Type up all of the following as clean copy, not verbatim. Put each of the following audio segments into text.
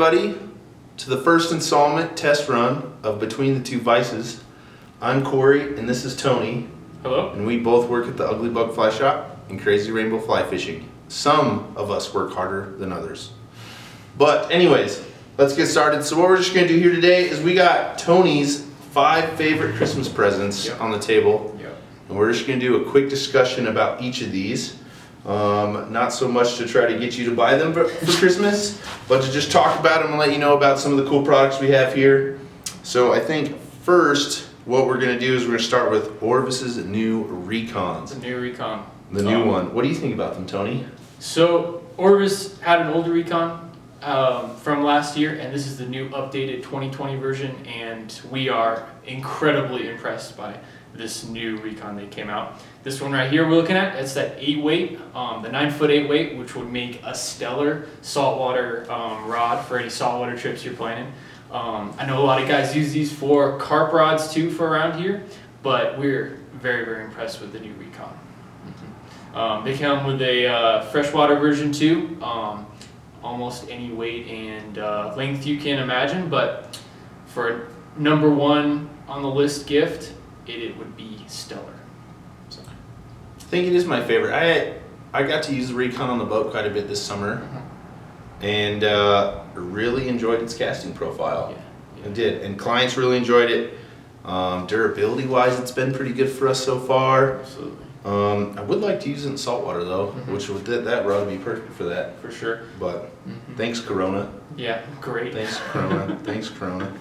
everybody to the first installment test run of Between the Two Vises. I'm Corey and this is Tony. Hello. And we both work at the Ugly Bug Fly Shop in Crazy Rainbow Fly Fishing. Some of us work harder than others. But anyways, let's get started. So what we're just going to do here today is we got Tony's 5 favorite Christmas presents on the table. And we're just going to do a quick discussion about each of these. Not so much to try to get you to buy them for Christmas, but to just talk about them and let you know about some of the cool products we have here. So I think first what we're going to do is we're going to start with Orvis's new Recons. The new Recon. The new one. What do you think about them, Tony? So Orvis had an older Recon from last year, and this is the new updated 2020 version, and we are incredibly impressed by this new Recon that came out. This one right here we're looking at, it's that 8 weight, the 9-foot 8 weight, which would make a stellar saltwater rod for any saltwater trips you're planning. I know a lot of guys use these for carp rods too for around here, but we're very, very impressed with the new Recon. They come with a freshwater version too, almost any weight and length you can imagine, but for #1 on the list gift, it would be stellar. So. I think it is my favorite. I got to use the Recon on the boat quite a bit this summer, and really enjoyed its casting profile. Yeah. I did, and clients really enjoyed it. Durability wise, it's been pretty good for us so far. Absolutely. I would like to use it in saltwater though, which would that rod would be perfect for that. For sure. But thanks Corona. Yeah, great. Thanks Corona. Thanks Corona.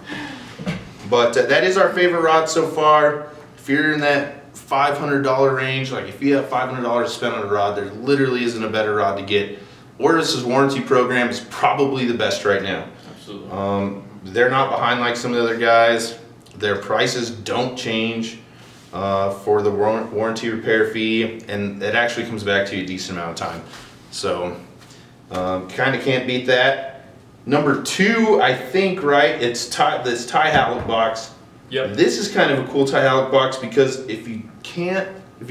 But that is our favorite rod so far. If you're in that $500 range, like if you have $500 to spend on a rod, there literally isn't a better rod to get. Orvis's warranty program is probably the best right now. Absolutely. They're not behind like some of the other guys. Their prices don't change for the warranty repair fee, and it actually comes back to you a decent amount of time. So kind of can't beat that. #2, I think, right? It's this tie halleck box. Yep. This is kind of a cool tie halleck box because if you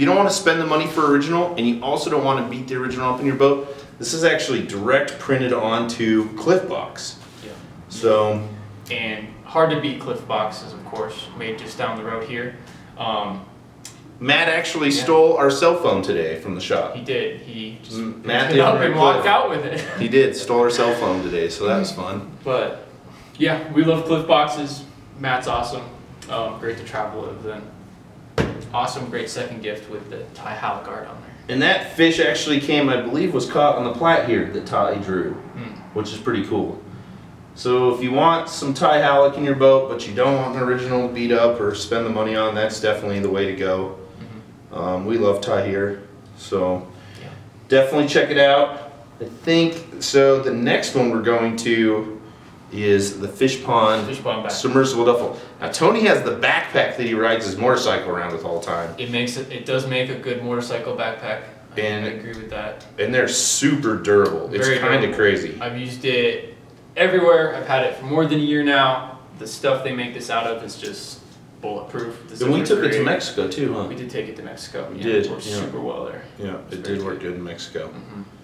don't want to spend the money for original and you also don't want to beat the original up in your boat, this is actually direct printed onto Cliff Box. Yeah. So. And hard to beat Cliff Boxes, of course, made just down the road here. Matt actually stole our cell phone today from the shop. He did. He just Matt picked it up and walked out with it. He did. Stole our cell phone today, so that was fun. But yeah, we love Cliff Boxes. Matt's awesome. Great to travel with. And awesome, great second gift with the tie halleck art on there. And that fish actually came, I believe, was caught on the plat here that Ty drew, which is pretty cool. So if you want some tie halleck in your boat, but you don't want an original beat up or spend the money on, that's definitely the way to go. We love tie here, so definitely check it out. I think, so the next one we're going to is the Fish Pond submersible duffel. Now Tony has the backpack that he rides his motorcycle around with all the time. It does make a good motorcycle backpack. I agree with that. And they're super durable. It's kind of crazy. I've used it everywhere. I've had it for more than a year now. The stuff they make this out of is just bulletproof. And we took it to Mexico too, huh? We did take it to Mexico. We did. It worked super well there. Yeah, it did work good in Mexico.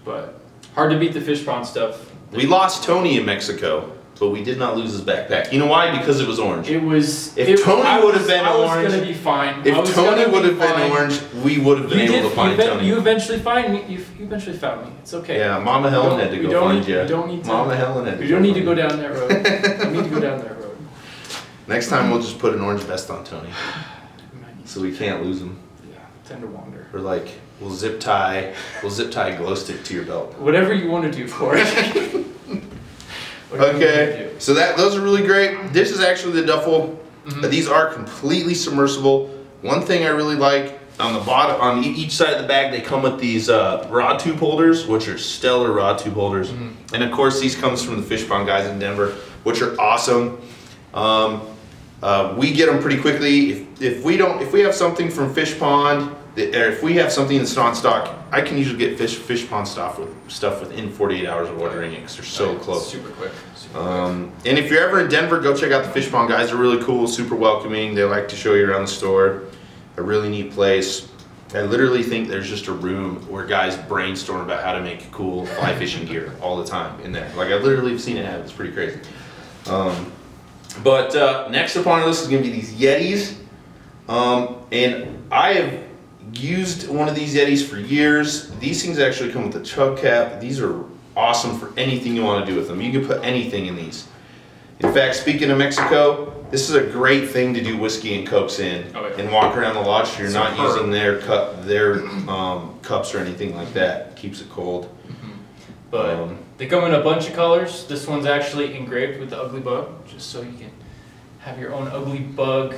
But hard to beat the fish pond stuff. We lost Tony in Mexico, but we did not lose his backpack. You know why? Because it was orange. It was. If Tony would have been orange, I was gonna be fine. If Tony would have been orange, we would have been able to find Tony. You eventually find me. You eventually found me. It's okay. Yeah, Mama Helen had to go find you. We don't need to. Mama Helen had to. We don't need to go down that road. We need to go down that road. Next time we'll just put an orange vest on Tony, so we can't lose him. Yeah, tend to wander. Or like we'll zip tie a glow stick to your belt. Whatever you want to do for it. Okay, so those are really great. This is actually the duffel. These are completely submersible. One thing I really like, on the bottom, on each side of the bag, they come with these rod tube holders, which are stellar rod tube holders. And of course, these comes from the Fish Pond guys in Denver, which are awesome. We get them pretty quickly. If we have something from Fish Pond, or if we have something that's not stock, I can usually get Fish Pond stuff within 48 hours of ordering it because they're so close. Super quick. And if you're ever in Denver, go check out the Fish Pond guys. They're really cool, super welcoming. They like to show you around the store. A really neat place. I literally think there's just a room where guys brainstorm about how to make cool fly fishing gear all the time in there. Like I literally have seen it happen. It's pretty crazy. But next up on our list is going to be these Yetis. And I have used one of these Yetis for years. These things actually come with a chug cap. These are awesome for anything you want to do with them. You can put anything in these. In fact, speaking of Mexico, this is a great thing to do whiskey and cokes in and walk around the lodge so you're not using their cups or anything like that. Keeps it cold. But they come in a bunch of colors. This one's actually engraved with the ugly bug, just so you can have your own ugly bug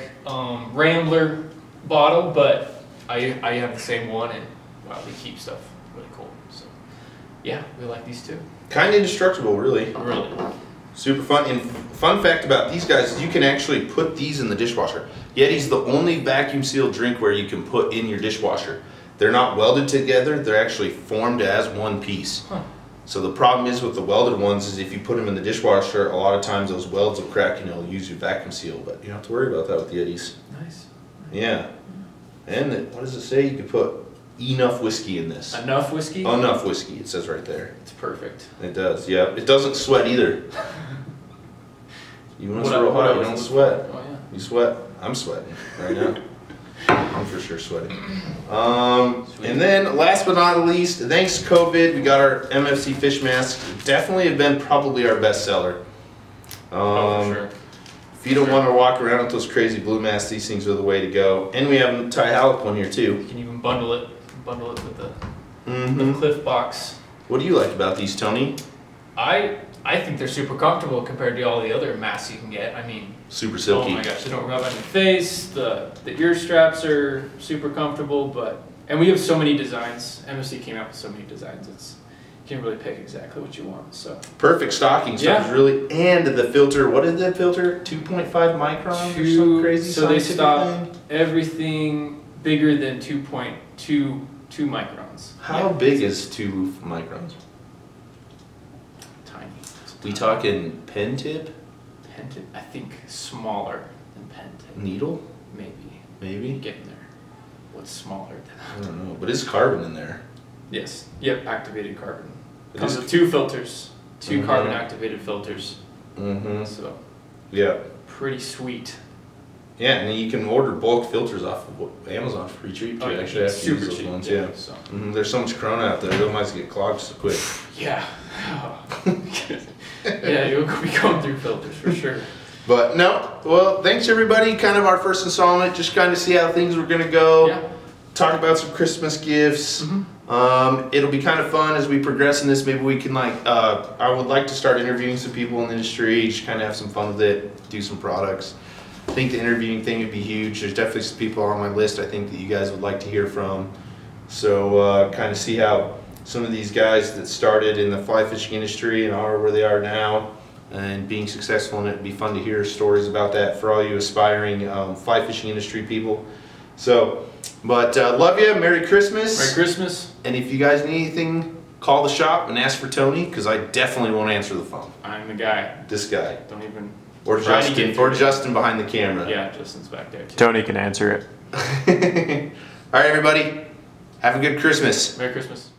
Rambler bottle. But I have the same one, and wow, they keep stuff really cold. So yeah, we like these too. Kind of indestructible, really. Really. Super fun. And fun fact about these guys is you can actually put these in the dishwasher. Yeti's the only vacuum sealed drinkware you can put in your dishwasher. They're not welded together, they're actually formed as one piece. Huh. So the problem is with the welded ones is if you put them in the dishwasher, a lot of times those welds will crack and it'll use your vacuum seal, but you don't have to worry about that with the Yetis. Nice. Yeah. And what does it say? You can put enough whiskey in this. Enough whiskey? Enough whiskey, it says right there. It's perfect. It does, yeah. It doesn't sweat either. Even when it's real hot, you don't sweat. Oh, yeah. You sweat? I'm sweating right now. I'm for sure sweating. And then last but not least, thanks to COVID, we got our MFC fish masks. Definitely have been probably our best seller. For sure. If you don't want to walk around with those crazy blue masks, these things are the way to go. And we have a Ty-Hallock one here too. You can even bundle it with the Cliff box. What do you like about these, Tony? I think they're super comfortable compared to all the other masks you can get. I mean, super silky. Oh my gosh, they don't rub on your face. The ear straps are super comfortable, and we have so many designs. MFC came out with so many designs. You can really pick exactly what you want. So perfect stocking stuff, really. And the filter, what is that filter? 2.5 microns or some crazy. So they stop everything bigger than 2.2 microns. How big is 2 microns? Tiny. We talking pen tip? Pen tip, I think smaller than pen tip. Needle? Maybe. Getting there. What's smaller than that? I don't know, but it's carbon in there. Yes. Yep, activated carbon. It comes with 2 filters. 2 carbon activated filters. So yeah. Pretty sweet. Yeah, and you can order bulk filters off of Amazon for pretty cheap too. Actually, I have to use those ones. Yeah. So. There's so much Corona out there; they might get clogged so quick. Yeah. Yeah, you'll be going through filters for sure. But no, well, thanks everybody. Kind of our first installment, just kind of see how things were gonna go. Yeah. Talk about some Christmas gifts. It'll be kind of fun as we progress in this. Maybe we can I would like to start interviewing some people in the industry, just kind of have some fun with it, do some products. I think the interviewing thing would be huge. There's definitely some people on my list I think that you guys would like to hear from. So kind of see how some of these guys that started in the fly fishing industry and are where they are now and being successful in it. It'd be fun to hear stories about that for all you aspiring fly fishing industry people. So, but love you. Merry Christmas. Merry Christmas. And if you guys need anything, call the shop and ask for Tony, because I definitely won't answer the phone. I'm the guy. This guy. Don't even. Or Justin behind the camera. Yeah, Justin's back there too. Tony can answer it. All right, everybody. Have a good Christmas. Merry Christmas.